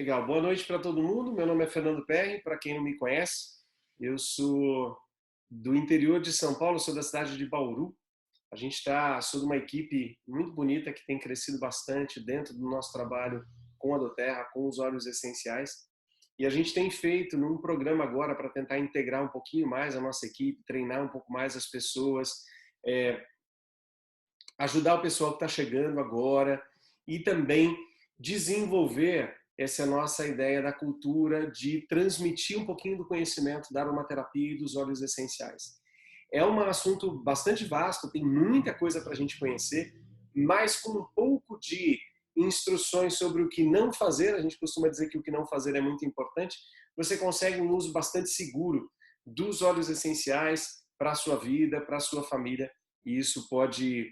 Legal, boa noite para todo mundo. Meu nome é Fernando Perry, para quem não me conhece, eu sou do interior de São Paulo, sou da cidade de Bauru. Sou de uma equipe muito bonita que tem crescido bastante dentro do nosso trabalho com a Doterra, com os óleos essenciais. E a gente tem feito num programa agora para tentar integrar um pouquinho mais a nossa equipe, treinar um pouco mais as pessoas, é, ajudar o pessoal que está chegando agora e também desenvolver essa nossa ideia da cultura de transmitir um pouquinho do conhecimento da aromaterapia e dos óleos essenciais. É um assunto bastante vasto, tem muita coisa para a gente conhecer, mas com um pouco de instruções sobre o que não fazer, a gente costuma dizer que o que não fazer é muito importante, você consegue um uso bastante seguro dos óleos essenciais para a sua vida, para a sua família, e isso pode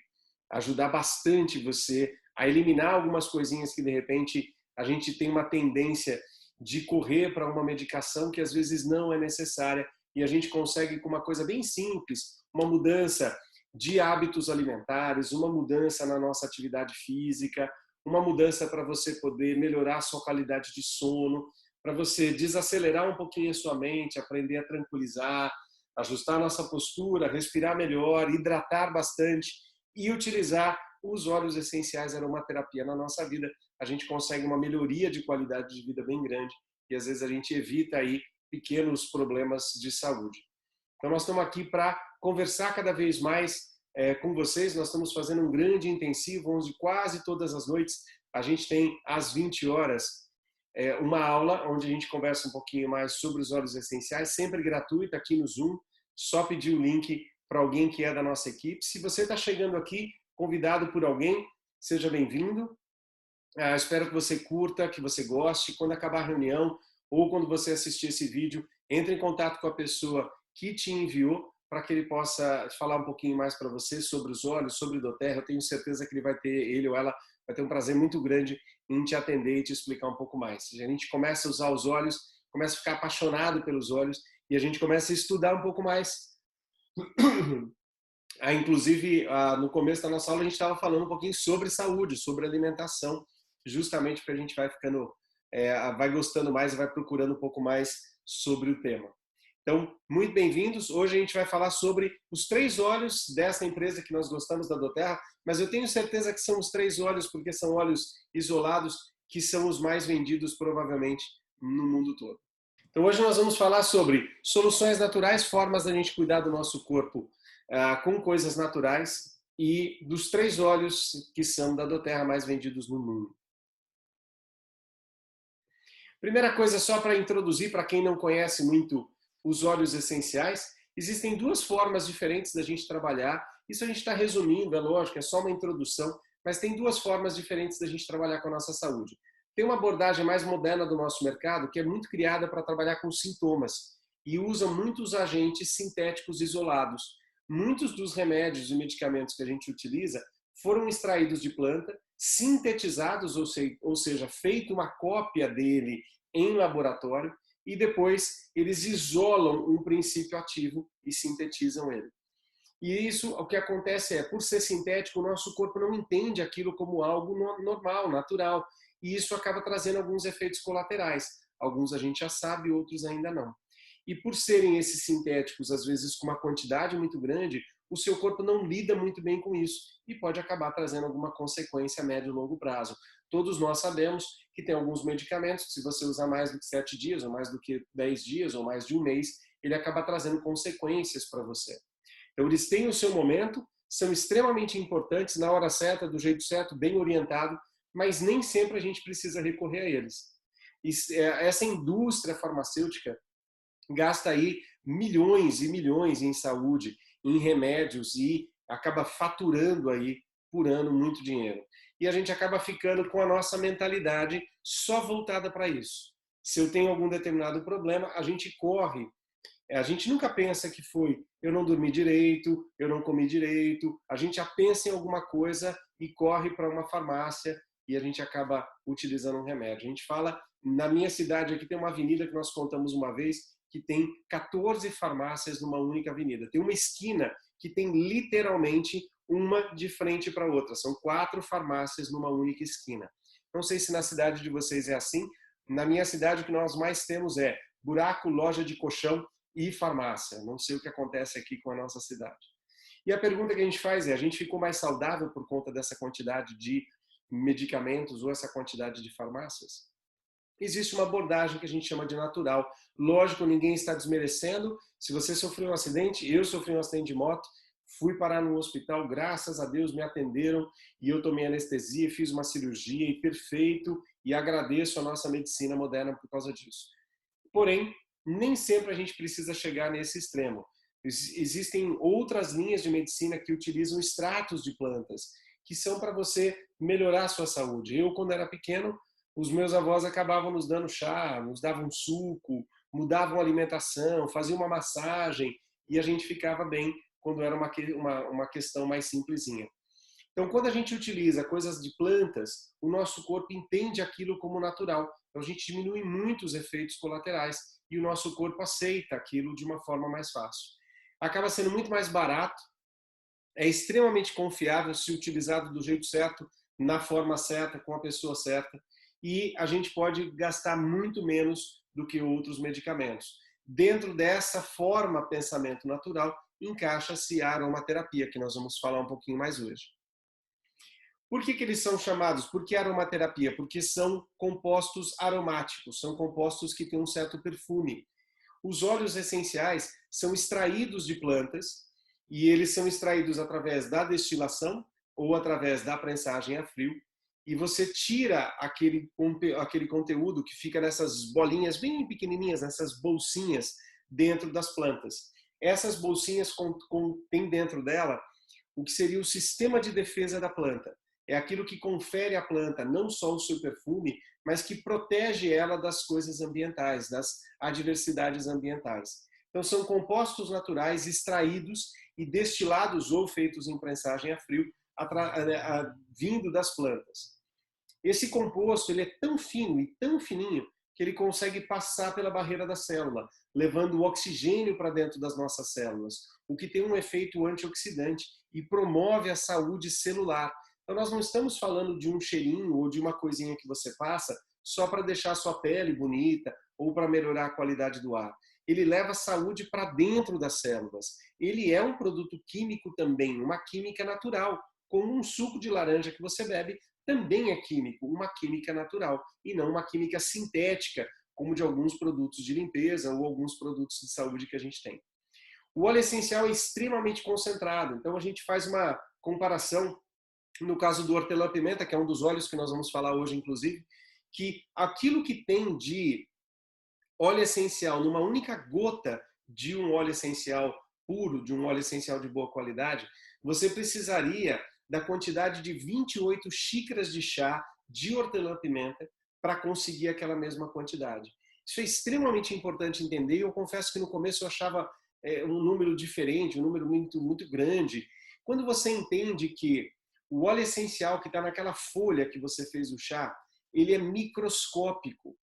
ajudar bastante você a eliminar algumas coisinhas que de repente a gente tem uma tendência de correr para uma medicação que às vezes não é necessária e a gente consegue com uma coisa bem simples, uma mudança de hábitos alimentares, uma mudança na nossa atividade física, uma mudança para você poder melhorar a sua qualidade de sono, para você desacelerar um pouquinho a sua mente, aprender a tranquilizar, ajustar a nossa postura, respirar melhor, hidratar bastante e utilizar os óleos essenciais aromaterapia na nossa vida, a gente consegue uma melhoria de qualidade de vida bem grande e às vezes a gente evita aí pequenos problemas de saúde. Então nós estamos aqui para conversar cada vez mais com vocês, nós estamos fazendo um grande intensivo, onde quase todas as noites a gente tem às 20 horas uma aula onde a gente conversa um pouquinho mais sobre os óleos essenciais, sempre gratuita aqui no Zoom, só pedir o link para alguém que é da nossa equipe. Se você está chegando aqui, convidado por alguém, seja bem-vindo. Espero que você curta, que você goste. Quando acabar a reunião ou quando você assistir esse vídeo, entre em contato com a pessoa que te enviou para que ele possa falar um pouquinho mais para você sobre os óleos, sobre o Doterra. Eu tenho certeza que ele ou ela vai ter um prazer muito grande em te atender e te explicar um pouco mais. A gente começa a usar os óleos, começa a ficar apaixonado pelos óleos e a gente começa a estudar um pouco mais. Inclusive, no começo da nossa aula, a gente estava falando um pouquinho sobre saúde, sobre alimentação, justamente porque a gente vai ficando, vai gostando mais e vai procurando um pouco mais sobre o tema. Então, muito bem-vindos. Hoje a gente vai falar sobre os 3 óleos dessa empresa que nós gostamos da Doterra, mas eu tenho certeza que são os 3 óleos porque são óleos isolados que são os mais vendidos provavelmente no mundo todo. Então, hoje nós vamos falar sobre soluções naturais, formas da gente cuidar do nosso corpo com coisas naturais e dos 3 óleos que são da Doterra mais vendidos no mundo. Primeira coisa, só para introduzir, para quem não conhece muito os óleos essenciais, existem 2 formas diferentes da gente trabalhar. Isso a gente está resumindo, é lógico, é só uma introdução, mas tem 2 formas diferentes da gente trabalhar com a nossa saúde. Tem uma abordagem mais moderna do nosso mercado, que é muito criada para trabalhar com sintomas e usa muitos agentes sintéticos isolados. Muitos dos remédios e medicamentos que a gente utiliza foram extraídos de planta, sintetizados, ou seja, feito uma cópia dele em laboratório, e depois eles isolam um princípio ativo e sintetizam ele. E isso, o que acontece é, por ser sintético, o nosso corpo não entende aquilo como algo normal, natural, e isso acaba trazendo alguns efeitos colaterais. Alguns a gente já sabe, outros ainda não. E por serem esses sintéticos, às vezes com uma quantidade muito grande, o seu corpo não lida muito bem com isso e pode acabar trazendo alguma consequência a médio e longo prazo. Todos nós sabemos que tem alguns medicamentos que se você usar mais do que 7 dias, ou mais do que 10 dias, ou mais de um mês, ele acaba trazendo consequências para você. Então eles têm o seu momento, são extremamente importantes, na hora certa, do jeito certo, bem orientado, mas nem sempre a gente precisa recorrer a eles. E essa indústria farmacêutica gasta aí milhões e milhões em saúde, em remédios e acaba faturando aí por ano muito dinheiro. E a gente acaba ficando com a nossa mentalidade só voltada para isso. Se eu tenho algum determinado problema, a gente corre. A gente nunca pensa que foi eu não dormi direito, eu não comi direito. A gente já pensa em alguma coisa e corre para uma farmácia e a gente acaba utilizando um remédio. A gente fala, na minha cidade aqui tem uma avenida que nós contamos uma vez, que tem 14 farmácias numa única avenida. Tem uma esquina que tem literalmente uma de frente para a outra. São 4 farmácias numa única esquina. Não sei se na cidade de vocês é assim, Na minha cidade, o que nós mais temos é buraco, loja de colchão e farmácia. Não sei o que acontece aqui com a nossa cidade. E a pergunta que a gente faz é: a gente ficou mais saudável por conta dessa quantidade de medicamentos ou essa quantidade de farmácias? Existe uma abordagem que a gente chama de natural. Lógico, ninguém está desmerecendo. Se você sofreu um acidente, eu sofri um acidente de moto, fui parar no hospital, graças a Deus me atenderam e eu tomei anestesia, fiz uma cirurgia e perfeito, e agradeço a nossa medicina moderna por causa disso. Porém, nem sempre a gente precisa chegar nesse extremo. Existem outras linhas de medicina que utilizam extratos de plantas, que são para você melhorar a sua saúde. Eu, quando era pequeno, os meus avós acabavam nos dando chá, nos davam suco, mudavam a alimentação, faziam uma massagem e a gente ficava bem quando era uma questão mais simplesinha. Então, quando a gente utiliza coisas de plantas, o nosso corpo entende aquilo como natural. Então, a gente diminui muito os efeitos colaterais e o nosso corpo aceita aquilo de uma forma mais fácil. Acaba sendo muito mais barato, é extremamente confiável se utilizado do jeito certo, na forma certa, com a pessoa certa, e a gente pode gastar muito menos do que outros medicamentos. Dentro dessa forma pensamento natural, encaixa-se a aromaterapia, que nós vamos falar um pouquinho mais hoje. Por que eles são chamados? Por que aromaterapia? Porque são compostos aromáticos, são compostos que têm um certo perfume. Os óleos essenciais são extraídos de plantas e eles são extraídos através da destilação ou através da prensagem a frio, e você tira aquele conteúdo que fica nessas bolinhas bem pequenininhas, nessas bolsinhas dentro das plantas. Essas bolsinhas contêm dentro dela o que seria o sistema de defesa da planta. É aquilo que confere à planta não só o seu perfume, mas que protege ela das coisas ambientais, das adversidades ambientais. Então, são compostos naturais extraídos e destilados ou feitos em prensagem a frio, vindo das plantas. Esse composto ele é tão fino e tão fininho que ele consegue passar pela barreira da célula, levando o oxigênio para dentro das nossas células, o que tem um efeito antioxidante e promove a saúde celular. Então nós não estamos falando de um cheirinho ou de uma coisinha que você passa só para deixar a sua pele bonita ou para melhorar a qualidade do ar. Ele leva a saúde para dentro das células. Ele é um produto químico também, uma química natural, como um suco de laranja que você bebe, também é químico, uma química natural, e não uma química sintética, como de alguns produtos de limpeza ou alguns produtos de saúde que a gente tem. O óleo essencial é extremamente concentrado, então a gente faz uma comparação, no caso do hortelã-pimenta, que é um dos óleos que nós vamos falar hoje, inclusive, que aquilo que tem de óleo essencial numa única gota de um óleo essencial puro, de um óleo essencial de boa qualidade, você precisaria da quantidade de 28 xícaras de chá de hortelã-pimenta para conseguir aquela mesma quantidade. Isso é extremamente importante entender, e eu confesso que no começo eu achava um número diferente, um número muito grande. Quando você entende que o óleo essencial que está naquela folha que você fez o chá, ele é microscópico.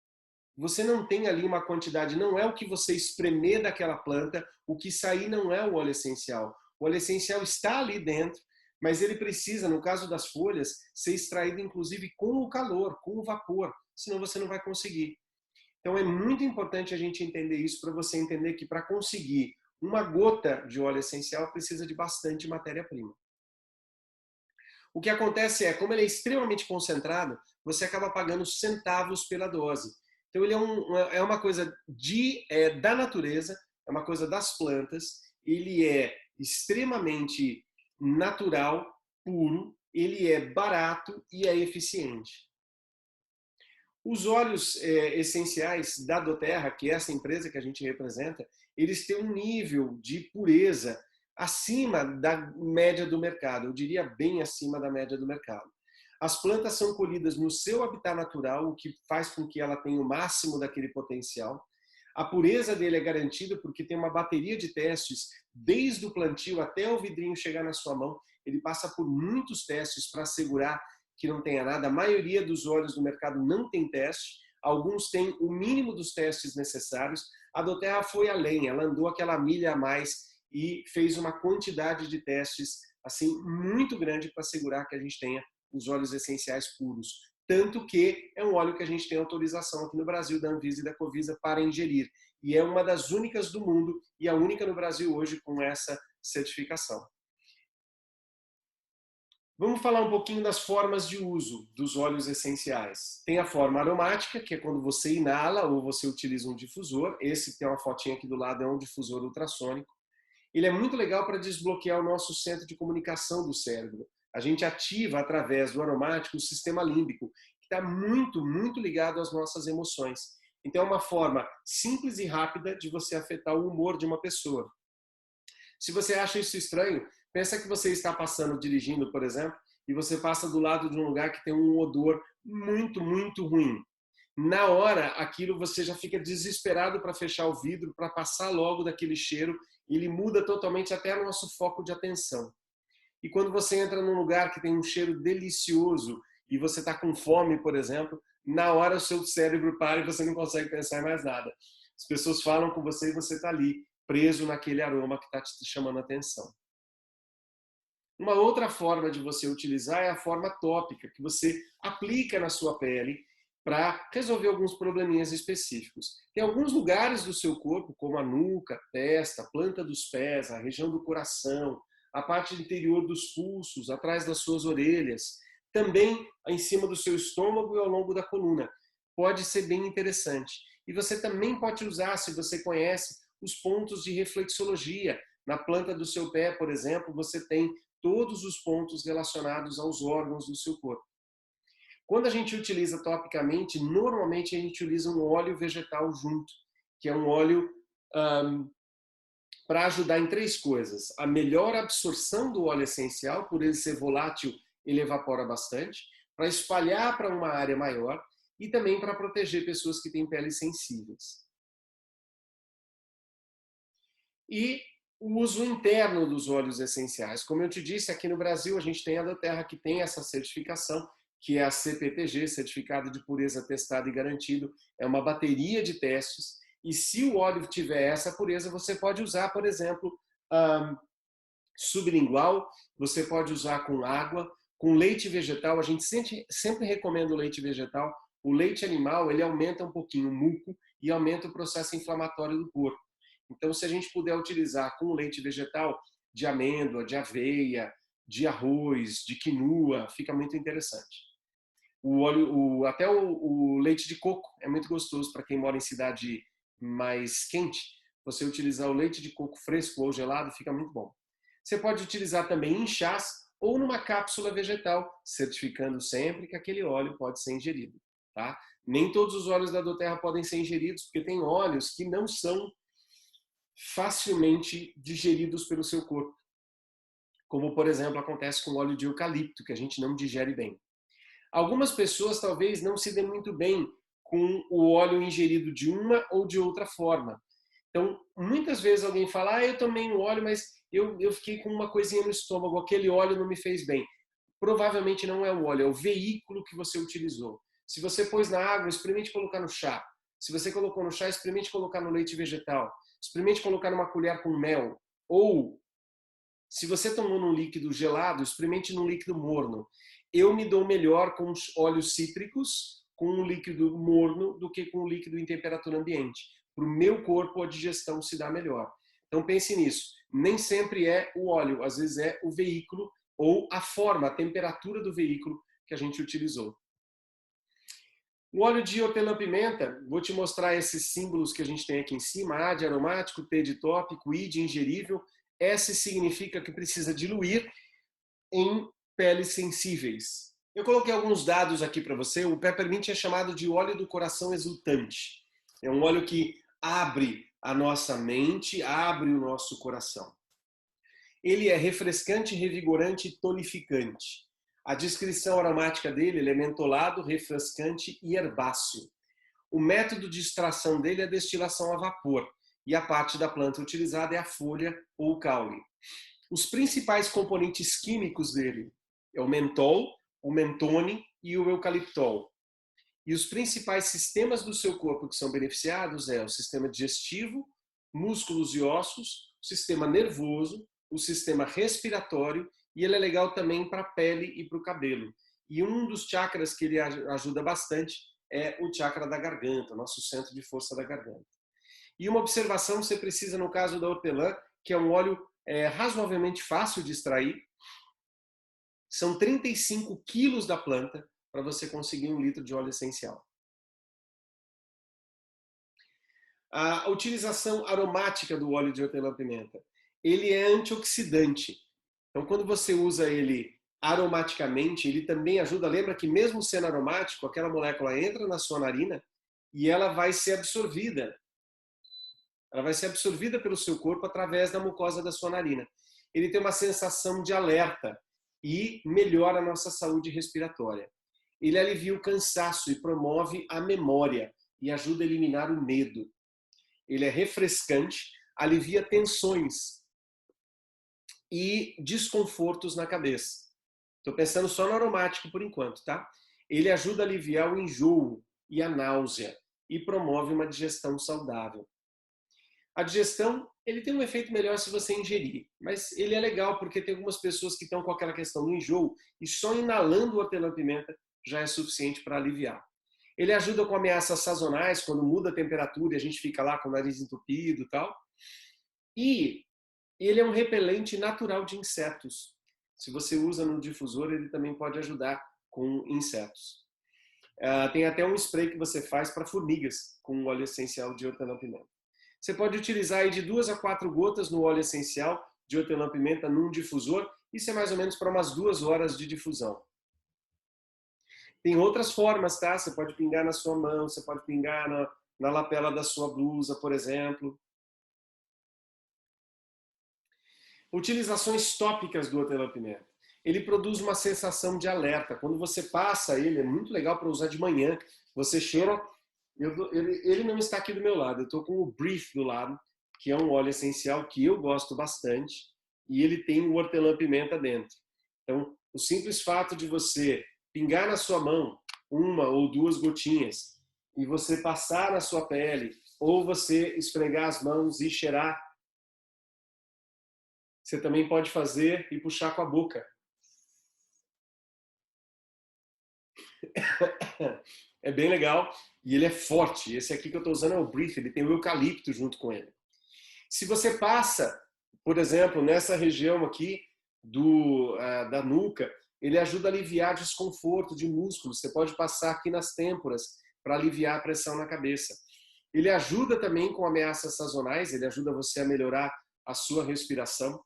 Você não tem ali uma quantidade, não é o que você espremer daquela planta, o que sair não é o óleo essencial. O óleo essencial está ali dentro, mas ele precisa, no caso das folhas, ser extraído inclusive com o calor, com o vapor, senão você não vai conseguir. Então é muito importante a gente entender isso para você entender que para conseguir uma gota de óleo essencial precisa de bastante matéria-prima. O que acontece é, como ele é extremamente concentrado, você acaba pagando centavos pela dose. Então ele é uma coisa da natureza, é uma coisa das plantas, ele é extremamente natural, puro, ele é barato e é eficiente. Os óleos essenciais da doTERRA, que é essa empresa que a gente representa, eles têm um nível de pureza acima da média do mercado, eu diria bem acima da média do mercado. As plantas são colhidas no seu habitat natural, o que faz com que ela tenha o máximo daquele potencial. A pureza dele é garantida porque tem uma bateria de testes, desde o plantio até o vidrinho chegar na sua mão. Ele passa por muitos testes para assegurar que não tenha nada. A maioria dos óleos do mercado não tem teste. Alguns têm o mínimo dos testes necessários. A doTERRA foi além, ela andou aquela milha a mais e fez uma quantidade de testes assim muito grande para assegurar que a gente tenha os óleos essenciais puros, tanto que é um óleo que a gente tem autorização aqui no Brasil da Anvisa e da Covisa para ingerir. E é uma das únicas do mundo e a única no Brasil hoje com essa certificação. Vamos falar um pouquinho das formas de uso dos óleos essenciais. Tem a forma aromática, que é quando você inala ou você utiliza um difusor. Esse que tem uma fotinha aqui do lado é um difusor ultrassônico. Ele é muito legal para desbloquear o nosso centro de comunicação do cérebro. A gente ativa, através do aromático, o sistema límbico, que está muito, muito ligado às nossas emoções. Então é uma forma simples e rápida de você afetar o humor de uma pessoa. Se você acha isso estranho, pensa que você está passando, dirigindo, por exemplo, e você passa do lado de um lugar que tem um odor muito, muito ruim. Na hora, aquilo você já fica desesperado para fechar o vidro, para passar logo daquele cheiro, e ele muda totalmente até o nosso foco de atenção. E quando você entra num lugar que tem um cheiro delicioso e você está com fome, por exemplo, na hora o seu cérebro para e você não consegue pensar em mais nada. As pessoas falam com você e você está ali, preso naquele aroma que está te chamando a atenção. Uma outra forma de você utilizar é a forma tópica, que você aplica na sua pele para resolver alguns probleminhas específicos. Tem alguns lugares do seu corpo, como a nuca, testa, a planta dos pés, a região do coração, a parte interior dos pulsos, atrás das suas orelhas, também em cima do seu estômago e ao longo da coluna. Pode ser bem interessante. E você também pode usar, se você conhece, os pontos de reflexologia. Na planta do seu pé, por exemplo, você tem todos os pontos relacionados aos órgãos do seu corpo. Quando a gente utiliza topicamente, normalmente a gente utiliza um óleo vegetal junto, que é um óleo para ajudar em três coisas. A melhor absorção do óleo essencial, por ele ser volátil, ele evapora bastante, para espalhar para uma área maior e também para proteger pessoas que têm peles sensíveis. E o uso interno dos óleos essenciais. Como eu te disse, aqui no Brasil a gente tem a doTERRA que tem essa certificação, que é a CPTG, Certificado de Pureza Testado e Garantido. É uma bateria de testes. E se o óleo tiver essa pureza, você pode usar, por exemplo, sublingual, você pode usar com água, com leite vegetal. A gente sempre recomenda o leite vegetal. O leite animal, ele aumenta um pouquinho o muco e aumenta o processo inflamatório do corpo. Então, se a gente puder utilizar com leite vegetal, de amêndoa, de aveia, de arroz, de quinua, fica muito interessante. Até o leite de coco é muito gostoso para quem mora em cidade mais quente. Você utilizar o leite de coco fresco ou gelado fica muito bom. Você pode utilizar também em chás ou numa cápsula vegetal, certificando sempre que aquele óleo pode ser ingerido. Tá? Nem todos os óleos da doTERRA podem ser ingeridos, porque tem óleos que não são facilmente digeridos pelo seu corpo. Como, por exemplo, acontece com o óleo de eucalipto, que a gente não digere bem. Algumas pessoas talvez não se dêem muito bem com o óleo ingerido de uma ou de outra forma. Então, muitas vezes alguém fala, eu tomei um óleo, mas eu fiquei com uma coisinha no estômago, aquele óleo não me fez bem. Provavelmente não é o óleo, é o veículo que você utilizou. Se você pôs na água, experimente colocar no chá. Se você colocou no chá, experimente colocar no leite vegetal. Experimente colocar numa colher com mel. Ou, se você tomou num líquido gelado, experimente num líquido morno. Eu me dou melhor com os óleos cítricos, com um líquido morno, do que com um líquido em temperatura ambiente. Para o meu corpo, a digestão se dá melhor. Então pense nisso. Nem sempre é o óleo, às vezes é o veículo ou a forma, a temperatura do veículo que a gente utilizou. O óleo de hortelã-pimenta, vou te mostrar esses símbolos que a gente tem aqui em cima. A de aromático, T de tópico, I de ingerível. S significa que precisa diluir em peles sensíveis. Eu coloquei alguns dados aqui para você. O Peppermint é chamado de óleo do coração exultante. É um óleo que abre a nossa mente, abre o nosso coração. Ele é refrescante, revigorante e tonificante. A descrição aromática dele, ele é mentolado, refrescante e herbáceo. O método de extração dele é a destilação a vapor. E a parte da planta utilizada é a folha ou o caule. Os principais componentes químicos dele é o mentol, o mentone e o eucaliptol. E os principais sistemas do seu corpo que são beneficiados é o sistema digestivo, músculos e ossos, o sistema nervoso, o sistema respiratório, e ele é legal também para a pele e para o cabelo. E um dos chakras que ele ajuda bastante é o chakra da garganta, nosso centro de força da garganta. E uma observação você precisa no caso da hortelã, que é um óleo razoavelmente fácil de extrair. São 35 quilos da planta para você conseguir 1 litro de óleo essencial. A utilização aromática do óleo de hortelã-pimenta. Ele é antioxidante. Então, quando você usa ele aromaticamente, ele também ajuda. Lembra que mesmo sendo aromático, aquela molécula entra na sua narina e ela vai ser absorvida. Ela vai ser absorvida pelo seu corpo através da mucosa da sua narina. Ele tem uma sensação de alerta e melhora a nossa saúde respiratória. Ele alivia o cansaço e promove a memória e ajuda a eliminar o medo. Ele é refrescante, alivia tensões e desconfortos na cabeça. Estou pensando só no aromático por enquanto, tá? Ele ajuda a aliviar o enjoo e a náusea e promove uma digestão saudável. A digestão, ele tem um efeito melhor se você ingerir, mas ele é legal porque tem algumas pessoas que estão com aquela questão do enjoo e só inalando o hortelã-pimenta já é suficiente para aliviar. Ele ajuda com ameaças sazonais, quando muda a temperatura e a gente fica lá com o nariz entupido e tal. E ele é um repelente natural de insetos. Se você usa no difusor, ele também pode ajudar com insetos. Tem até um spray que você faz para formigas com óleo essencial de hortelã-pimenta. Você pode utilizar aí de 2 a 4 gotas no óleo essencial de hortelã-pimenta num difusor. Isso é mais ou menos para umas 2 horas de difusão. Tem outras formas, tá? Você pode pingar na sua mão, você pode pingar na lapela da sua blusa, por exemplo. Utilizações tópicas do hortelã-pimenta. Ele produz uma sensação de alerta. Quando você passa ele, é muito legal para usar de manhã. Você cheira... Ele não está aqui do meu lado, eu estou com o Breathe do lado, que é um óleo essencial que eu gosto bastante, e ele tem o hortelã-pimenta dentro. Então, o simples fato de você pingar na sua mão 1 ou 2 gotinhas e você passar na sua pele, ou você esfregar as mãos e cheirar, você também pode fazer e puxar com a boca. É bem legal e ele é forte. Esse aqui que eu estou usando é o Breathe, ele tem o eucalipto junto com ele. Se você passa, por exemplo, nessa região aqui da nuca, ele ajuda a aliviar desconforto de músculos. Você pode passar aqui nas têmporas para aliviar a pressão na cabeça. Ele ajuda também com ameaças sazonais, ele ajuda você a melhorar a sua respiração.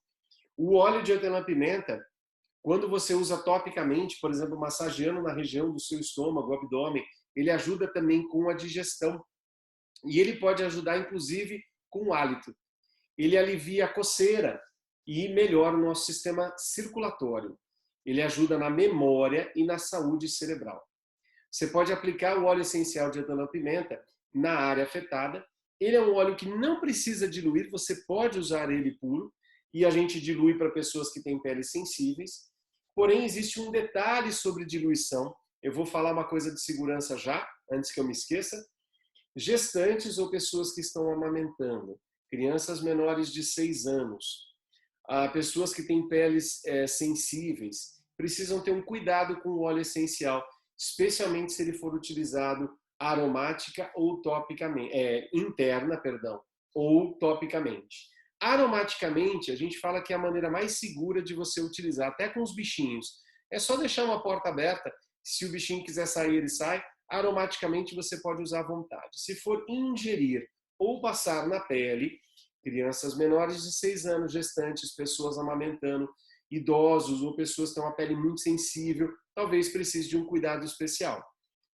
O óleo de hortelã-pimenta, quando você usa topicamente, por exemplo, massageando na região do seu estômago, abdômen, ele ajuda também com a digestão. E ele pode ajudar, inclusive, com o hálito. Ele alivia a coceira e melhora o nosso sistema circulatório. Ele ajuda na memória e na saúde cerebral. Você pode aplicar o óleo essencial de hortelã-pimenta na área afetada. Ele é um óleo que não precisa diluir, você pode usar ele puro, e a gente dilui para pessoas que têm peles sensíveis. Porém, existe um detalhe sobre diluição. Eu vou falar uma coisa de segurança já, antes que eu me esqueça. Gestantes ou pessoas que estão amamentando, crianças menores de 6 anos, pessoas que têm peles sensíveis, precisam ter um cuidado com o óleo essencial, especialmente se ele for utilizado aromática ou topicamente, interna, perdão, ou topicamente. Aromaticamente, a gente fala que é a maneira mais segura de você utilizar, até com os bichinhos. É só deixar uma porta aberta, se o bichinho quiser sair, ele sai. Aromaticamente você pode usar à vontade. Se for ingerir ou passar na pele, crianças menores de 6 anos, gestantes, pessoas amamentando, idosos ou pessoas que têm uma pele muito sensível, talvez precise de um cuidado especial.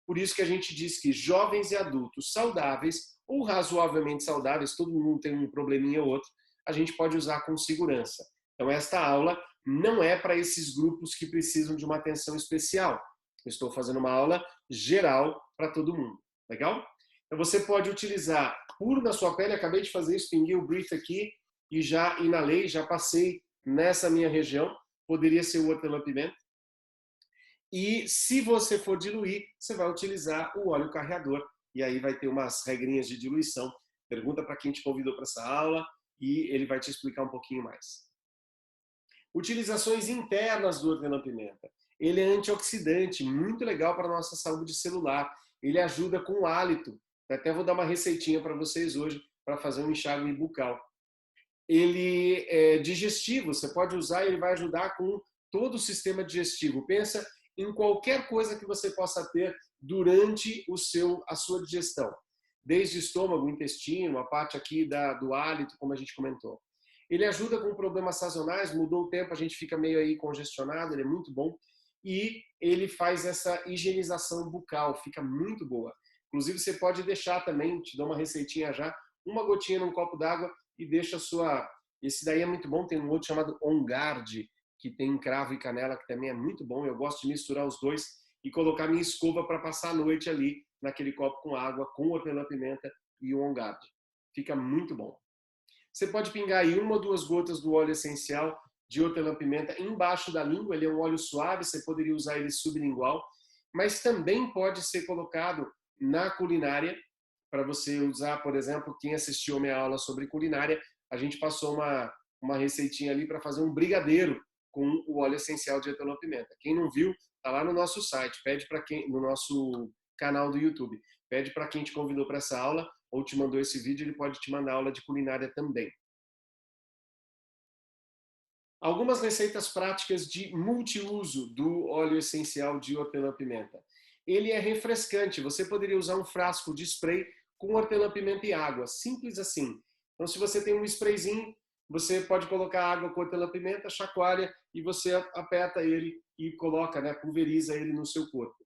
Por isso que a gente diz que jovens e adultos saudáveis ou razoavelmente saudáveis, todo mundo tem um probleminha ou outro, a gente pode usar com segurança. Então esta aula não é para esses grupos que precisam de uma atenção especial. Eu estou fazendo uma aula geral para todo mundo. Legal? Então você pode utilizar puro na sua pele, acabei de fazer isso, pinguei o Breathe aqui e já inalei, já passei nessa minha região, poderia ser o hortelã-pimenta. E se você for diluir, você vai utilizar o óleo carreador e aí vai ter umas regrinhas de diluição. Pergunta para quem te convidou para essa aula e ele vai te explicar um pouquinho mais. Utilizações internas do hortelã-pimenta. Ele é antioxidante, muito legal para a nossa saúde celular. Ele ajuda com o hálito. Até vou dar uma receitinha para vocês hoje para fazer um enxágue bucal. Ele é digestivo, você pode usar, ele vai ajudar com todo o sistema digestivo. Pensa em qualquer coisa que você possa ter durante a sua digestão. Desde estômago, intestino, a parte aqui do hálito, como a gente comentou. Ele ajuda com problemas sazonais, mudou o tempo, a gente fica meio aí congestionado, ele é muito bom. E ele faz essa higienização bucal, fica muito boa. Inclusive, você pode deixar também, te dou uma receitinha já, uma gotinha num copo d'água e deixa a sua... Esse daí é muito bom, tem um outro chamado On Guard, que tem cravo e canela, que também é muito bom. Eu gosto de misturar os dois e colocar minha escova para passar a noite ali, naquele copo com água, com hortelã-pimenta e o On Guard. Fica muito bom. Você pode pingar aí 1 ou 2 gotas do óleo essencial de hortelã-pimenta embaixo da língua. Ele é um óleo suave, você poderia usar ele sublingual, mas também pode ser colocado na culinária, para você usar, por exemplo, quem assistiu a minha aula sobre culinária, a gente passou uma receitinha ali para fazer um brigadeiro com o óleo essencial de hortelã-pimenta. Quem não viu, tá lá no nosso site, pede para quem, no nosso canal do YouTube, pede para quem te convidou para essa aula ou te mandou esse vídeo, ele pode te mandar aula de culinária também. Algumas receitas práticas de multiuso do óleo essencial de hortelã-pimenta. Ele é refrescante, você poderia usar um frasco de spray com hortelã-pimenta e água, simples assim. Então, se você tem um sprayzinho, você pode colocar água com hortelã-pimenta, chacoalha e você aperta ele e coloca, né, pulveriza ele no seu corpo.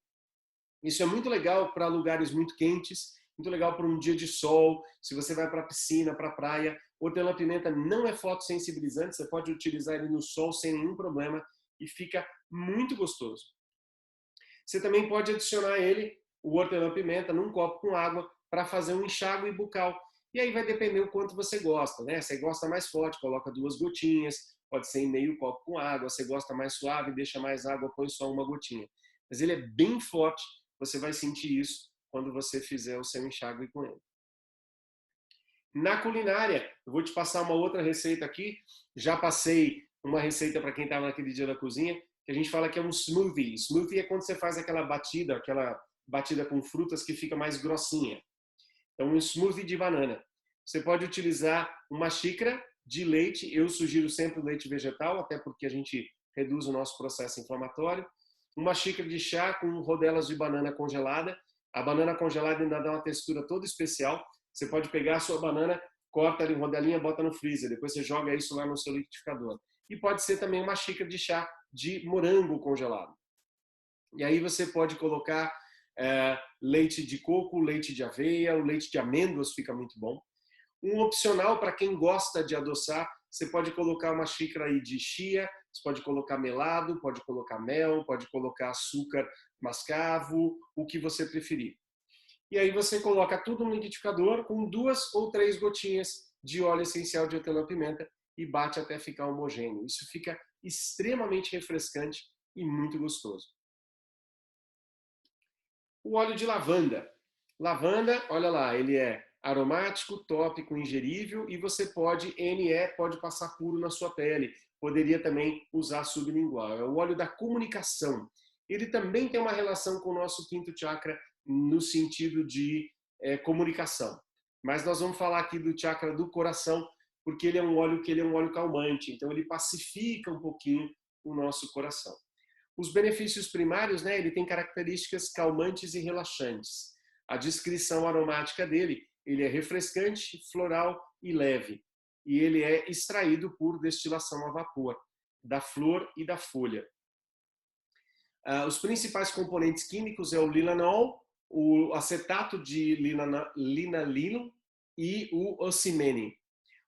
Isso é muito legal para lugares muito quentes, muito legal para um dia de sol, se você vai para a piscina, para a praia. Hortelã-pimenta não é fotossensibilizante, você pode utilizar ele no sol sem nenhum problema e fica muito gostoso. Você também pode adicionar ele, o hortelã-pimenta, num copo com água para fazer um enxágue bucal. E aí vai depender o quanto você gosta, né? Você gosta mais forte, coloca 2 gotinhas, pode ser em meio copo com água. Você gosta mais suave, deixa mais água, põe só 1 gotinha. Mas ele é bem forte, você vai sentir isso quando você fizer o seu enxágue com ele. Na culinária, eu vou te passar uma outra receita aqui. Já passei uma receita para quem estava naquele dia da cozinha, que a gente fala que é um smoothie. Smoothie é quando você faz aquela batida com frutas que fica mais grossinha. Então, um smoothie de banana. Você pode utilizar uma xícara de leite, eu sugiro sempre o leite vegetal, até porque a gente reduz o nosso processo inflamatório. Uma xícara de chá com rodelas de banana congelada. A banana congelada ainda dá uma textura toda especial. Você pode pegar a sua banana, corta ali em rodelinha, bota no freezer, depois você joga isso lá no seu liquidificador. E pode ser também uma xícara de chá de morango congelado. E aí você pode colocar leite de coco, leite de aveia, o leite de amêndoas fica muito bom. Um opcional para quem gosta de adoçar, você pode colocar uma xícara aí de chia, você pode colocar melado, pode colocar mel, pode colocar açúcar mascavo, o que você preferir. E aí você coloca tudo no liquidificador com 2 ou 3 gotinhas de óleo essencial de hortelã-pimenta e bate até ficar homogêneo. Isso fica extremamente refrescante e muito gostoso. O óleo de lavanda. Lavanda, olha lá, ele é aromático, tópico, ingerível e você pode, pode passar puro na sua pele. Poderia também usar sublingual. É o óleo da comunicação. Ele também tem uma relação com o nosso quinto chakra no sentido de comunicação. Mas nós vamos falar aqui do chakra do coração, porque ele é um óleo calmante, então ele pacifica um pouquinho o nosso coração. Os benefícios primários, né, ele tem características calmantes e relaxantes. A descrição aromática dele, ele é refrescante, floral e leve. E ele é extraído por destilação a vapor, da flor e da folha. Os principais componentes químicos é o lilanol, o acetato de linalilo e o ocimene.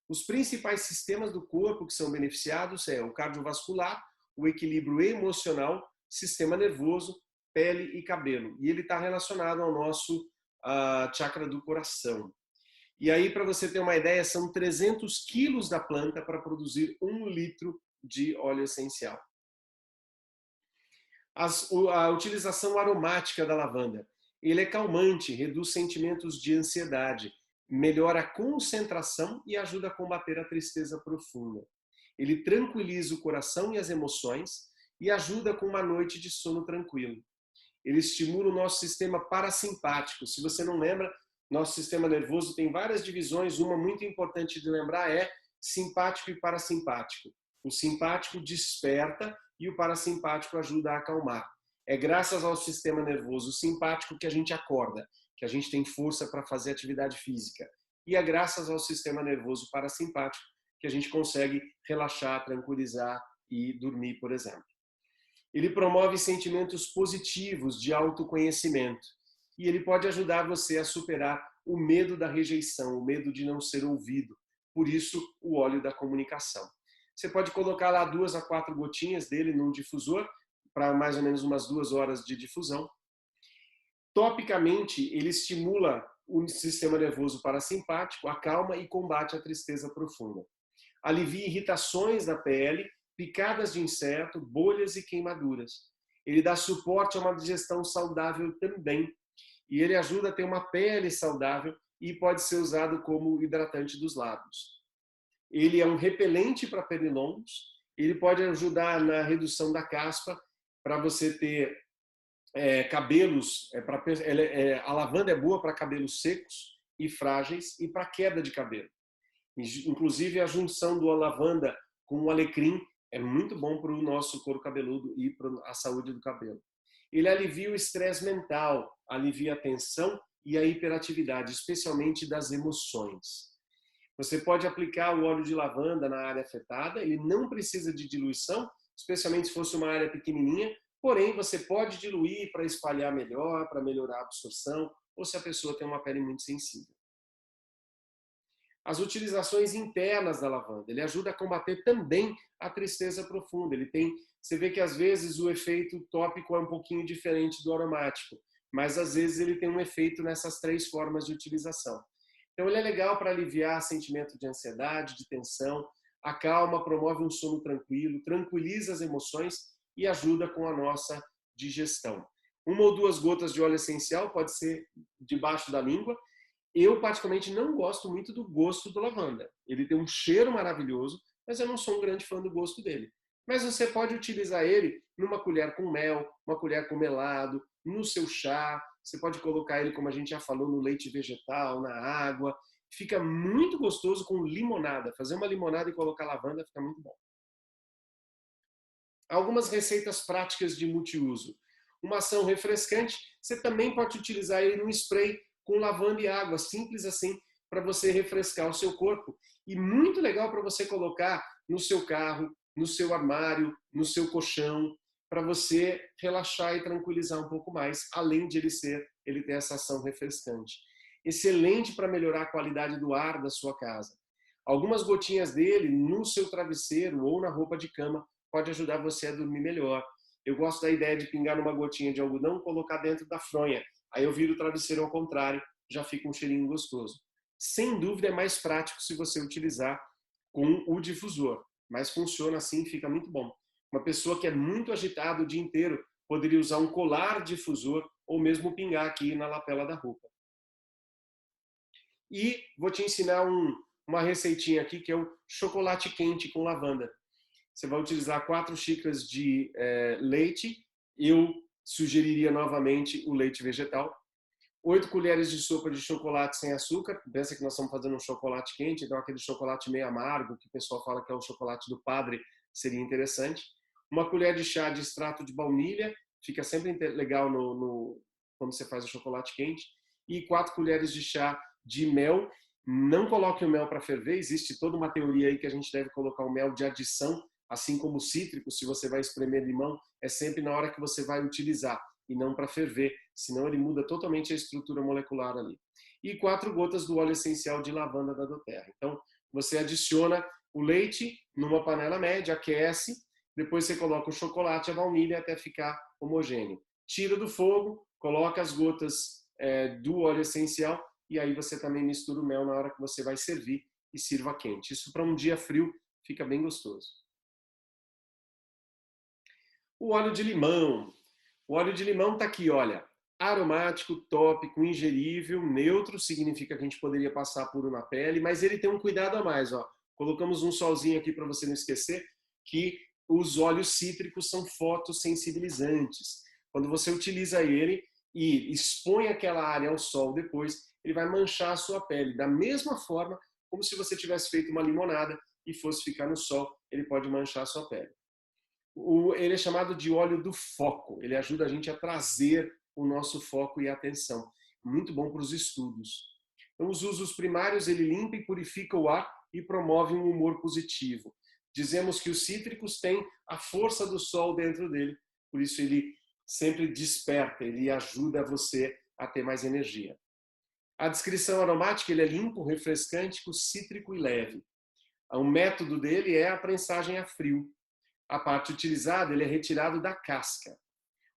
Os principais sistemas do corpo que são beneficiados é o cardiovascular, o equilíbrio emocional, sistema nervoso, pele e cabelo. E ele está relacionado ao nosso chakra do coração. E aí, para você ter uma ideia, são 300 quilos da planta para produzir 1 litro de óleo essencial. A utilização aromática da lavanda. Ele é calmante, reduz sentimentos de ansiedade, melhora a concentração e ajuda a combater a tristeza profunda. Ele tranquiliza o coração e as emoções e ajuda com uma noite de sono tranquilo. Ele estimula o nosso sistema parasimpático. Se você não lembra, nosso sistema nervoso tem várias divisões. Uma muito importante de lembrar é simpático e parasimpático. O simpático desperta e o parasimpático ajuda a acalmar. É graças ao sistema nervoso simpático que a gente acorda, que a gente tem força para fazer atividade física. E é graças ao sistema nervoso parasimpático que a gente consegue relaxar, tranquilizar e dormir, por exemplo. Ele promove sentimentos positivos de autoconhecimento e ele pode ajudar você a superar o medo da rejeição, o medo de não ser ouvido. Por isso, o óleo da comunicação. Você pode colocar lá 2 a 4 gotinhas dele num difusor para mais ou menos umas 2 horas de difusão. Topicamente, ele estimula o sistema nervoso parasimpático, acalma e combate a tristeza profunda. Alivia irritações da pele, picadas de inseto, bolhas e queimaduras. Ele dá suporte a uma digestão saudável também. E ele ajuda a ter uma pele saudável e pode ser usado como hidratante dos lábios. Ele é um repelente para pernilongos. Ele pode ajudar na redução da caspa para você ter cabelos. A lavanda é boa para cabelos secos e frágeis e para queda de cabelo. Inclusive, a junção do lavanda com o alecrim é muito bom para o nosso couro cabeludo e para a saúde do cabelo. Ele alivia o estresse mental, alivia a tensão e a hiperatividade, especialmente das emoções. Você pode aplicar o óleo de lavanda na área afetada, ele não precisa de diluição, especialmente se fosse uma área pequenininha, porém você pode diluir para espalhar melhor, para melhorar a absorção, ou se a pessoa tem uma pele muito sensível. As utilizações internas da lavanda. Ele ajuda a combater também a tristeza profunda. Você vê que às vezes o efeito tópico é um pouquinho diferente do aromático, mas às vezes ele tem um efeito nessas 3 formas de utilização. Então ele é legal para aliviar sentimento de ansiedade, de tensão, acalma, promove um sono tranquilo, tranquiliza as emoções e ajuda com a nossa digestão. 1 ou 2 gotas de óleo essencial pode ser debaixo da língua. Eu, particularmente, não gosto muito do gosto do lavanda. Ele tem um cheiro maravilhoso, mas eu não sou um grande fã do gosto dele. Mas você pode utilizar ele numa colher com mel, uma colher com melado, no seu chá. Você pode colocar ele, como a gente já falou, no leite vegetal, na água. Fica muito gostoso com limonada. Fazer uma limonada e colocar lavanda fica muito bom. Algumas receitas práticas de multiuso. Uma ação refrescante, você também pode utilizar ele num spray com lavanda e água, simples assim, para você refrescar o seu corpo. E muito legal para você colocar no seu carro, no seu armário, no seu colchão, para você relaxar e tranquilizar um pouco mais, além de ele ter essa ação refrescante. Excelente para melhorar a qualidade do ar da sua casa. Algumas gotinhas dele no seu travesseiro ou na roupa de cama pode ajudar você a dormir melhor. Eu gosto da ideia de pingar numa gotinha de algodão e colocar dentro da fronha. Aí eu viro o travesseiro ao contrário, já fica um cheirinho gostoso. Sem dúvida é mais prático se você utilizar com o difusor, mas funciona assim, fica muito bom. Uma pessoa que é muito agitada o dia inteiro poderia usar um colar difusor ou mesmo pingar aqui na lapela da roupa. E vou te ensinar uma receitinha aqui que é o chocolate quente com lavanda. Você vai utilizar 4 xícaras de leite. Eu sugeriria novamente o leite vegetal. 8 colheres de sopa de chocolate sem açúcar. Pensa que nós estamos fazendo um chocolate quente, então aquele chocolate meio amargo, que o pessoal fala que é o chocolate do padre, seria interessante. 1 colher de chá de extrato de baunilha, fica sempre legal quando você faz o chocolate quente. E 4 colheres de chá de mel. Não coloque o mel para ferver, existe toda uma teoria aí que a gente deve colocar o mel de adição, assim como o cítrico, se você vai espremer limão, é sempre na hora que você vai utilizar e não para ferver, senão ele muda totalmente a estrutura molecular ali. E 4 gotas do óleo essencial de lavanda da doTERRA. Então, você adiciona o leite numa panela média, aquece, depois você coloca o chocolate e a baunilha até ficar homogêneo. Tira do fogo, coloca as gotas do óleo essencial e aí você também mistura o mel na hora que você vai servir e sirva quente. Isso para um dia frio fica bem gostoso. O óleo de limão. O óleo de limão está aqui, olha, aromático, tópico, ingerível, neutro, significa que a gente poderia passar puro na pele, mas ele tem um cuidado a mais, ó. Colocamos um solzinho aqui para você não esquecer que os óleos cítricos são fotossensibilizantes. Quando você utiliza ele e expõe aquela área ao sol depois, ele vai manchar a sua pele. Da mesma forma, como se você tivesse feito uma limonada e fosse ficar no sol, ele pode manchar a sua pele. Ele é chamado de óleo do foco. Ele ajuda a gente a trazer o nosso foco e atenção. Muito bom para os estudos. Então, os usos primários, ele limpa e purifica o ar e promove um humor positivo. Dizemos que os cítricos têm a força do sol dentro dele, por isso ele sempre desperta, ele ajuda você a ter mais energia. A descrição aromática, ele é limpo, refrescante, cítrico e leve. O método dele é a prensagem a frio. A parte utilizada, ele é retirado da casca.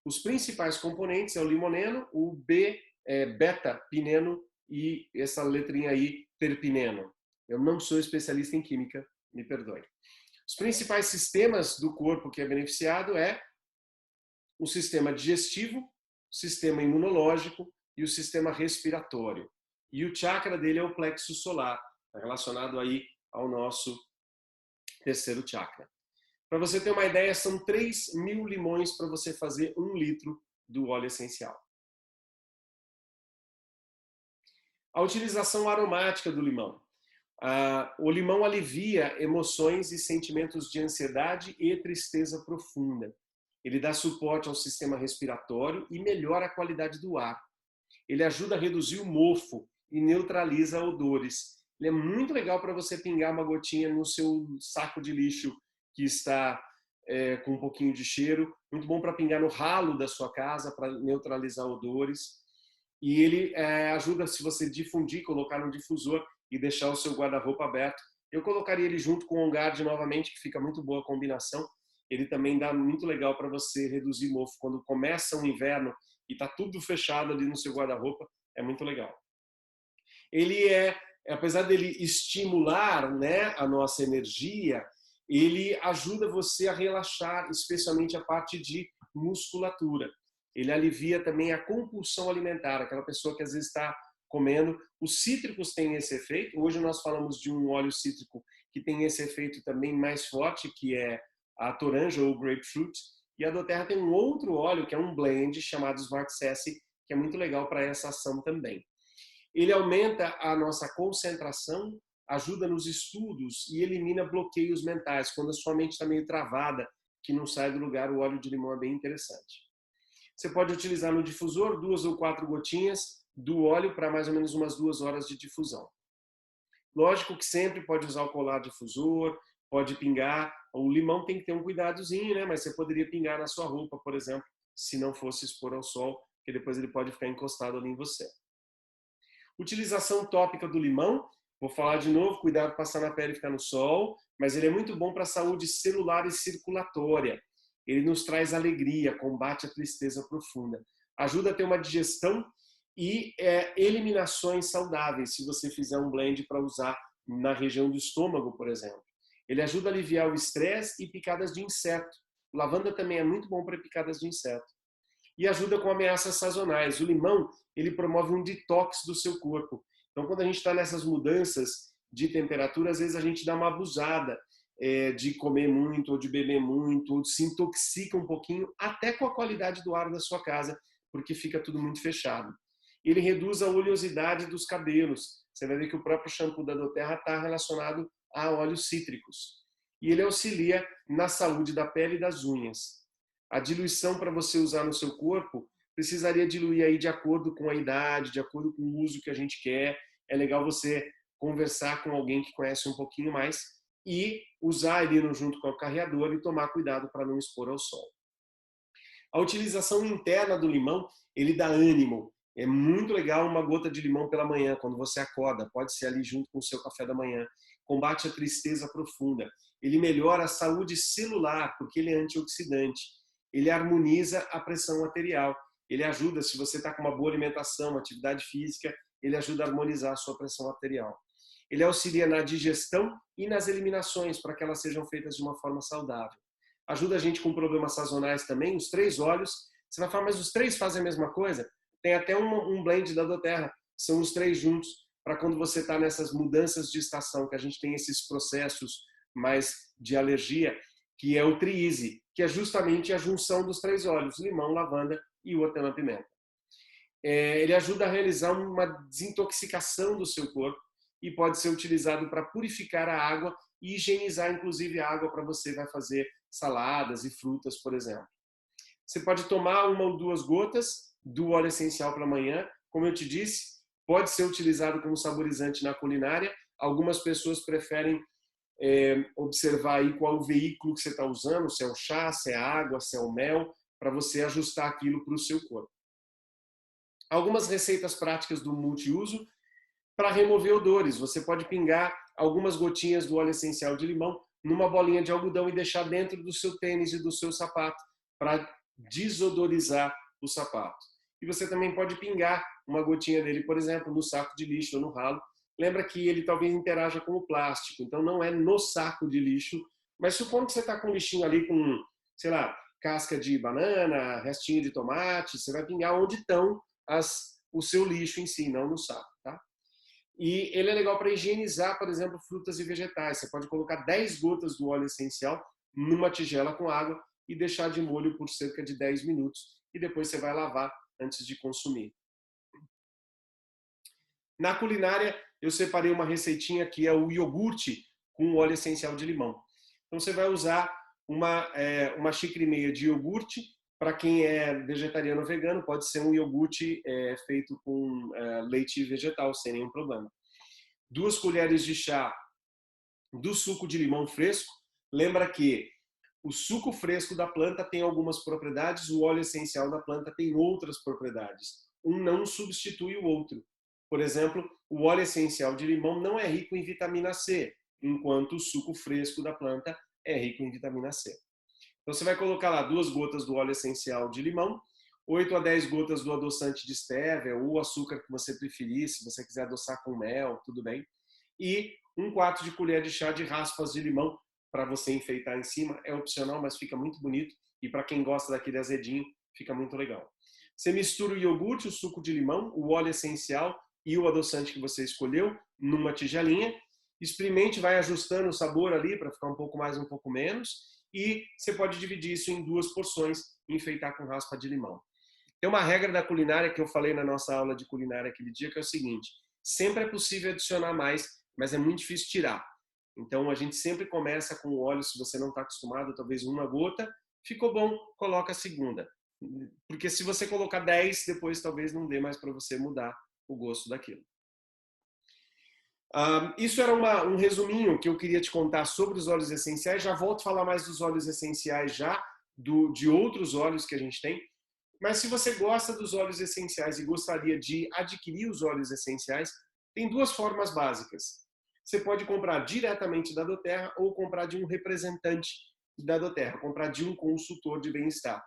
Os principais componentes é o limoneno, o beta-pineno e essa letrinha aí, terpineno. Eu não sou especialista em química, me perdoe. Os principais sistemas do corpo que é beneficiado é o sistema digestivo, o sistema imunológico e o sistema respiratório. E o chakra dele é o plexo solar, relacionado aí ao nosso terceiro chakra. Para você ter uma ideia, são 3.000 limões para você fazer 1 litro do óleo essencial. A utilização aromática do limão. O limão alivia emoções e sentimentos de ansiedade e tristeza profunda. Ele dá suporte ao sistema respiratório e melhora a qualidade do ar. Ele ajuda a reduzir o mofo e neutraliza odores. Ele é muito legal para você pingar uma gotinha no seu saco de lixo que está com um pouquinho de cheiro. Muito bom para pingar no ralo da sua casa, para neutralizar odores. E ele ajuda, se você difundir, colocar no difusor e deixar o seu guarda-roupa aberto. Eu colocaria ele junto com o On Guard novamente, que fica muito boa a combinação. Ele também dá muito legal para você reduzir mofo. Quando começa o inverno e está tudo fechado ali no seu guarda-roupa, é muito legal. Ele apesar dele estimular, né, a nossa energia, ele ajuda você a relaxar, especialmente a parte de musculatura. Ele alivia também a compulsão alimentar, aquela pessoa que às vezes está comendo. Os cítricos têm esse efeito. Hoje nós falamos de um óleo cítrico que tem esse efeito também mais forte, que é a toranja ou grapefruit. E a doTERRA tem um outro óleo, que é um blend, chamado Smart Sassy, que é muito legal para essa ação também. Ele aumenta a nossa concentração, ajuda nos estudos e elimina bloqueios mentais. Quando a sua mente está meio travada, que não sai do lugar, o óleo de limão é bem interessante. Você pode utilizar no difusor 2 ou 4 gotinhas do óleo para mais ou menos umas 2 horas de difusão. Lógico que sempre pode usar o colar difusor, pode pingar. O limão tem que ter um cuidadozinho, né? Mas você poderia pingar na sua roupa, por exemplo, se não fosse expor ao sol, porque depois ele pode ficar encostado ali em você. Utilização tópica do limão. Vou falar de novo, cuidado para passar na pele e ficar no sol, mas ele é muito bom para a saúde celular e circulatória. Ele nos traz alegria, combate a tristeza profunda. Ajuda a ter uma digestão e eliminações saudáveis, se você fizer um blend para usar na região do estômago, por exemplo. Ele ajuda a aliviar o estresse e picadas de inseto. Lavanda também é muito bom para picadas de inseto. E ajuda com ameaças sazonais. O limão, ele promove um detox do seu corpo. Então, quando a gente está nessas mudanças de temperatura, às vezes a gente dá uma abusada de comer muito, ou de beber muito, ou se intoxica um pouquinho, até com a qualidade do ar da sua casa, porque fica tudo muito fechado. Ele reduz a oleosidade dos cabelos. Você vai ver que o próprio shampoo da doTERRA está relacionado a óleos cítricos. E ele auxilia na saúde da pele e das unhas. A diluição para você usar no seu corpo precisaria diluir aí de acordo com a idade, de acordo com o uso que a gente quer. É legal você conversar com alguém que conhece um pouquinho mais e usar ele junto com o carreador e tomar cuidado para não expor ao sol. A utilização interna do limão, ele dá ânimo. É muito legal uma gota de limão pela manhã, quando você acorda. Pode ser ali junto com o seu café da manhã. Combate a tristeza profunda. Ele melhora a saúde celular, porque ele é antioxidante. Ele harmoniza a pressão arterial. Ele ajuda, se você está com uma boa alimentação, atividade física, ele ajuda a harmonizar a sua pressão arterial. Ele auxilia na digestão e nas eliminações, para que elas sejam feitas de uma forma saudável. Ajuda a gente com problemas sazonais também, os 3 óleos. Você vai falar, mas os 3 fazem a mesma coisa? Tem até um blend da doTERRA, que são os 3 juntos. para quando você está nessas mudanças de estação, que a gente tem esses processos mais de alergia, que é o Triise, que é justamente a junção dos 3 óleos, limão, lavanda e o hortelã-pimenta. Ele ajuda a realizar uma desintoxicação do seu corpo e pode ser utilizado para purificar a água e higienizar, inclusive, a água para você vai fazer saladas e frutas, por exemplo. Você pode tomar 1 ou 2 gotas do óleo essencial para amanhã. Como eu te disse, pode ser utilizado como saborizante na culinária. Algumas pessoas preferem observar aí qual o veículo que você está usando, se é o chá, se é a água, se é o mel, para você ajustar aquilo para o seu corpo. Algumas receitas práticas do multiuso para remover odores. Você pode pingar algumas gotinhas do óleo essencial de limão numa bolinha de algodão e deixar dentro do seu tênis e do seu sapato para desodorizar o sapato. E você também pode pingar uma gotinha dele, por exemplo, no saco de lixo ou no ralo. Lembra que ele talvez interaja com o plástico, então não é no saco de lixo, mas supondo que você está com um lixinho ali com, sei lá, casca de banana, restinho de tomate, você vai pingar onde estão o seu lixo em si, não no saco, tá? E ele é legal para higienizar, por exemplo, frutas e vegetais. Você pode colocar 10 gotas do óleo essencial numa tigela com água e deixar de molho por cerca de 10 minutos. E depois você vai lavar antes de consumir. Na culinária, eu separei uma receitinha que é o iogurte com óleo essencial de limão. Então você vai usar uma xícara e meia de iogurte. Para quem é vegetariano ou vegano, pode ser um iogurte feito com leite vegetal, sem nenhum problema. 2 colheres de chá do suco de limão fresco. Lembra que o suco fresco da planta tem algumas propriedades, o óleo essencial da planta tem outras propriedades. Um não substitui o outro. Por exemplo, o óleo essencial de limão não é rico em vitamina C, enquanto o suco fresco da planta é rico em vitamina C. Então você vai colocar lá 2 gotas do óleo essencial de limão, 8 a 10 gotas do adoçante de stevia ou açúcar que você preferir, se você quiser adoçar com mel, tudo bem. E 1/4 de colher de chá de raspas de limão para você enfeitar em cima. É opcional, mas fica muito bonito. E para quem gosta daquele azedinho, fica muito legal. Você mistura o iogurte, o suco de limão, o óleo essencial e o adoçante que você escolheu numa tigelinha. Experimente, vai ajustando o sabor ali para ficar um pouco mais, um pouco menos. E você pode dividir isso em 2 porções e enfeitar com raspa de limão. Tem uma regra da culinária que eu falei na nossa aula de culinária aquele dia, que é o seguinte: sempre é possível adicionar mais, mas é muito difícil tirar. Então a gente sempre começa com o óleo, se você não está acostumado, talvez 1 gota. Ficou bom, coloca a segunda. Porque se você colocar 10, depois talvez não dê mais para você mudar o gosto daquilo. Isso era um resuminho que eu queria te contar sobre os óleos essenciais. Já volto a falar mais dos óleos essenciais já, de outros óleos que a gente tem. Mas se você gosta dos óleos essenciais e gostaria de adquirir os óleos essenciais, tem 2 formas básicas. Você pode comprar diretamente da doTERRA ou comprar de um representante da doTERRA, comprar de um consultor de bem-estar.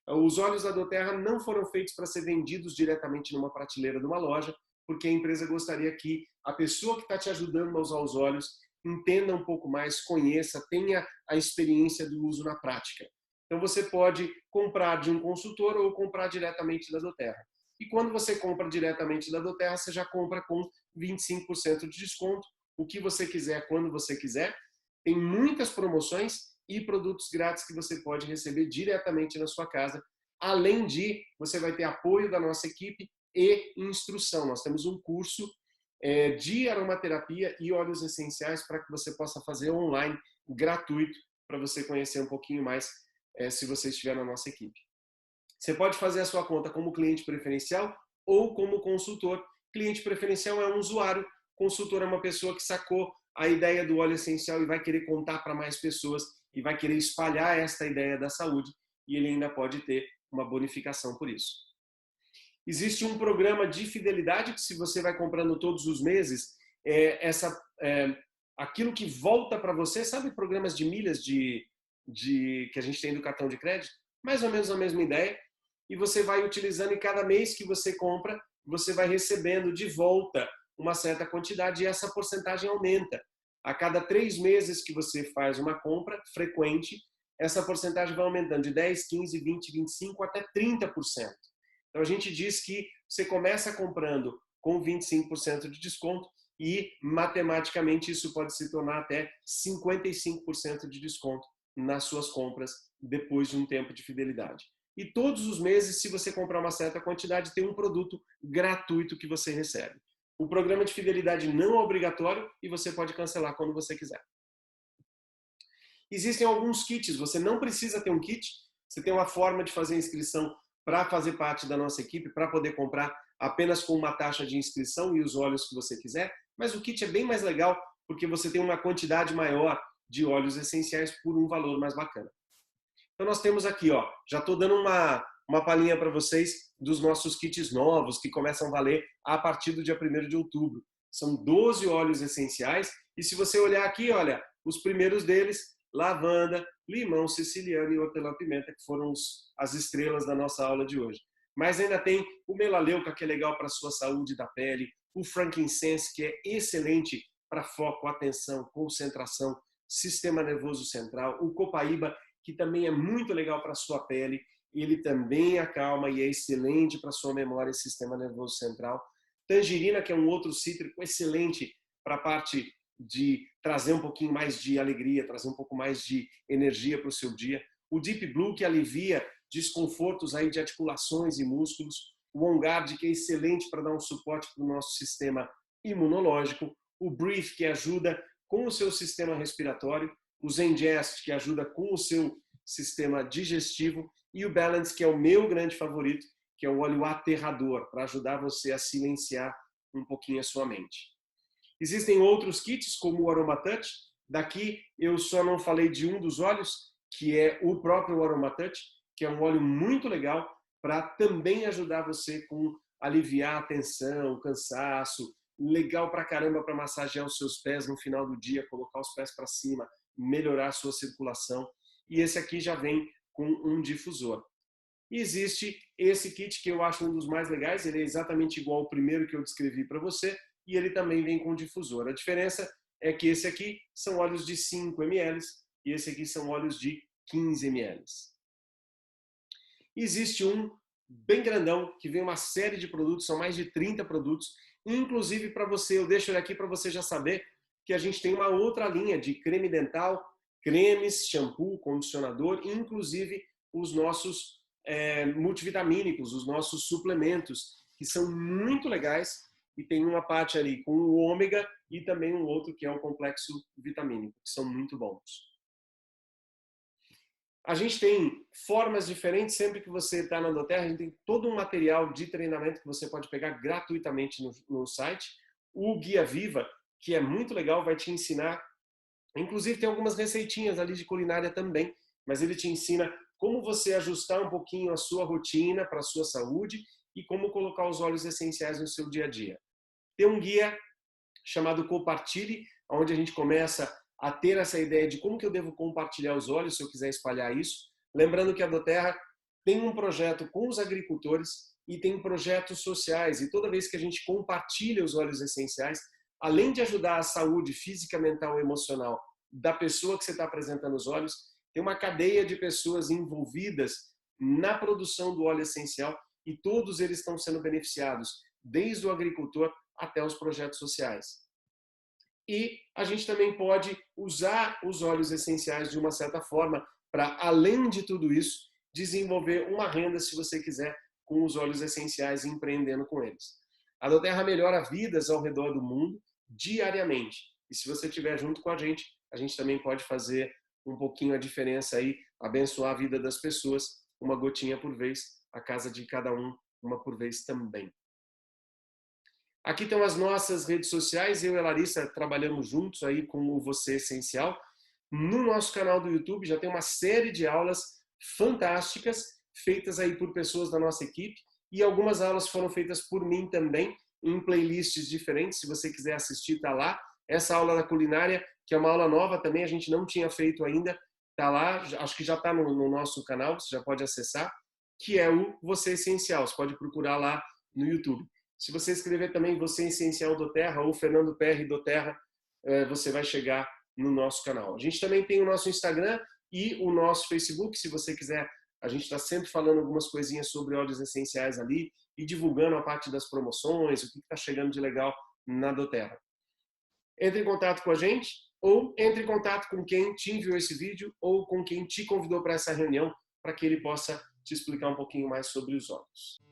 Os óleos da doTERRA não foram feitos para ser vendidos diretamente numa prateleira de uma loja, porque a empresa gostaria que a pessoa que está te ajudando a usar os óleos entenda um pouco mais, conheça, tenha a experiência do uso na prática. Então você pode comprar de um consultor ou comprar diretamente da doTERRA. E quando você compra diretamente da doTERRA, você já compra com 25% de desconto, o que você quiser, quando você quiser. Tem muitas promoções e produtos grátis que você pode receber diretamente na sua casa. Além de, você vai ter apoio da nossa equipe e instrução. Nós temos um curso de aromaterapia e óleos essenciais para que você possa fazer online, gratuito, para você conhecer um pouquinho mais se você estiver na nossa equipe. Você pode fazer a sua conta como cliente preferencial ou como consultor. Cliente preferencial é um usuário, consultor é uma pessoa que sacou a ideia do óleo essencial e vai querer contar para mais pessoas e vai querer espalhar esta ideia da saúde, e ele ainda pode ter uma bonificação por isso. Existe um programa de fidelidade que, se você vai comprando todos os meses, aquilo que volta para você, sabe programas de milhas que a gente tem do cartão de crédito? Mais ou menos a mesma ideia. E você vai utilizando, e cada mês que você compra, você vai recebendo de volta uma certa quantidade e essa porcentagem aumenta. A cada 3 meses que você faz uma compra frequente, essa porcentagem vai aumentando de 10, 15, 20, 25 até 30%. Então a gente diz que você começa comprando com 25% de desconto e matematicamente isso pode se tornar até 55% de desconto nas suas compras depois de um tempo de fidelidade. E todos os meses, se você comprar uma certa quantidade, tem um produto gratuito que você recebe. O programa de fidelidade não é obrigatório e você pode cancelar quando você quiser. Existem alguns kits, você não precisa ter um kit, você tem uma forma de fazer inscrição para fazer parte da nossa equipe, para poder comprar apenas com uma taxa de inscrição e os óleos que você quiser, mas o kit é bem mais legal porque você tem uma quantidade maior de óleos essenciais por um valor mais bacana. Então nós temos aqui, ó, já estou dando uma palhinha para vocês dos nossos kits novos que começam a valer a partir do dia 1º de outubro. São 12 óleos essenciais e se você olhar aqui, olha, os primeiros deles, lavanda, limão siciliano e hortelã-pimenta, que foram as estrelas da nossa aula de hoje. Mas ainda tem o melaleuca, que é legal para a sua saúde da pele, o frankincense, que é excelente para foco, atenção, concentração, sistema nervoso central, o copaíba, que também é muito legal para a sua pele, ele também acalma e é excelente para a sua memória e sistema nervoso central. Tangerina, que é um outro cítrico excelente para a parte de trazer um pouquinho mais de alegria, trazer um pouco mais de energia para o seu dia. O Deep Blue, que alivia desconfortos aí de articulações e músculos. O On Guard, que é excelente para dar um suporte para o nosso sistema imunológico. O Breathe, que ajuda com o seu sistema respiratório. O Zengest, que ajuda com o seu sistema digestivo. E o Balance, que é o meu grande favorito, que é o óleo aterrador, para ajudar você a silenciar um pouquinho a sua mente. Existem outros kits, como o Aroma Touch. Daqui eu só não falei de um dos óleos, que é o próprio Aroma Touch, que é um óleo muito legal para também ajudar você com aliviar a tensão, o cansaço. Legal pra caramba para massagear os seus pés no final do dia, colocar os pés para cima, melhorar a sua circulação. E esse aqui já vem com um difusor. E existe esse kit que eu acho um dos mais legais, ele é exatamente igual ao primeiro que eu descrevi para você, e ele também vem com difusor. A diferença é que esse aqui são óleos de 5 ml e esse aqui são óleos de 15 ml. Existe um bem grandão que vem uma série de produtos, são mais de 30 produtos, inclusive para você, eu deixo ele aqui para você já saber que a gente tem uma outra linha de creme dental, cremes, shampoo, condicionador, inclusive os nossos multivitamínicos, os nossos suplementos, que são muito legais. E tem uma parte ali com o ômega e também um outro que é o complexo vitamínico, que são muito bons. A gente tem formas diferentes, sempre que você está na doTERRA, a gente tem todo um material de treinamento que você pode pegar gratuitamente no site. O Guia Viva, que é muito legal, vai te ensinar, inclusive tem algumas receitinhas ali de culinária também, mas ele te ensina como você ajustar um pouquinho a sua rotina para a sua saúde e como colocar os óleos essenciais no seu dia a dia. Tem um guia chamado Compartilhe, onde a gente começa a ter essa ideia de como que eu devo compartilhar os óleos se eu quiser espalhar isso. Lembrando que a doTERRA tem um projeto com os agricultores e tem projetos sociais. E toda vez que a gente compartilha os óleos essenciais, além de ajudar a saúde física, mental e emocional da pessoa que você está apresentando os óleos, tem uma cadeia de pessoas envolvidas na produção do óleo essencial e todos eles estão sendo beneficiados, desde o agricultor até os projetos sociais. E a gente também pode usar os óleos essenciais de uma certa forma para, além de tudo isso, desenvolver uma renda, se você quiser, com os óleos essenciais e empreendendo com eles. A doTERRA melhora vidas ao redor do mundo diariamente. E se você estiver junto com a gente também pode fazer um pouquinho a diferença aí, abençoar a vida das pessoas, uma gotinha por vez, a casa de cada um, uma por vez também. Aqui estão as nossas redes sociais, eu e a Larissa trabalhamos juntos aí com o Você Essencial. No nosso canal do YouTube já tem uma série de aulas fantásticas, feitas aí por pessoas da nossa equipe, e algumas aulas foram feitas por mim também, em playlists diferentes, se você quiser assistir, tá lá. Essa aula da culinária, que é uma aula nova também, a gente não tinha feito ainda, tá lá, acho que já está no nosso canal, você já pode acessar, que é o Você Essencial, você pode procurar lá no YouTube. Se você escrever também Você Essencial doTERRA ou Fernando PR doTERRA, você vai chegar no nosso canal. A gente também tem o nosso Instagram e o nosso Facebook, se você quiser A gente está sempre falando algumas coisinhas sobre óleos essenciais ali e divulgando a parte das promoções, o que está chegando de legal na doTERRA. Entre em contato com a gente ou entre em contato com quem te enviou esse vídeo ou com quem te convidou para essa reunião para que ele possa te explicar um pouquinho mais sobre os óleos.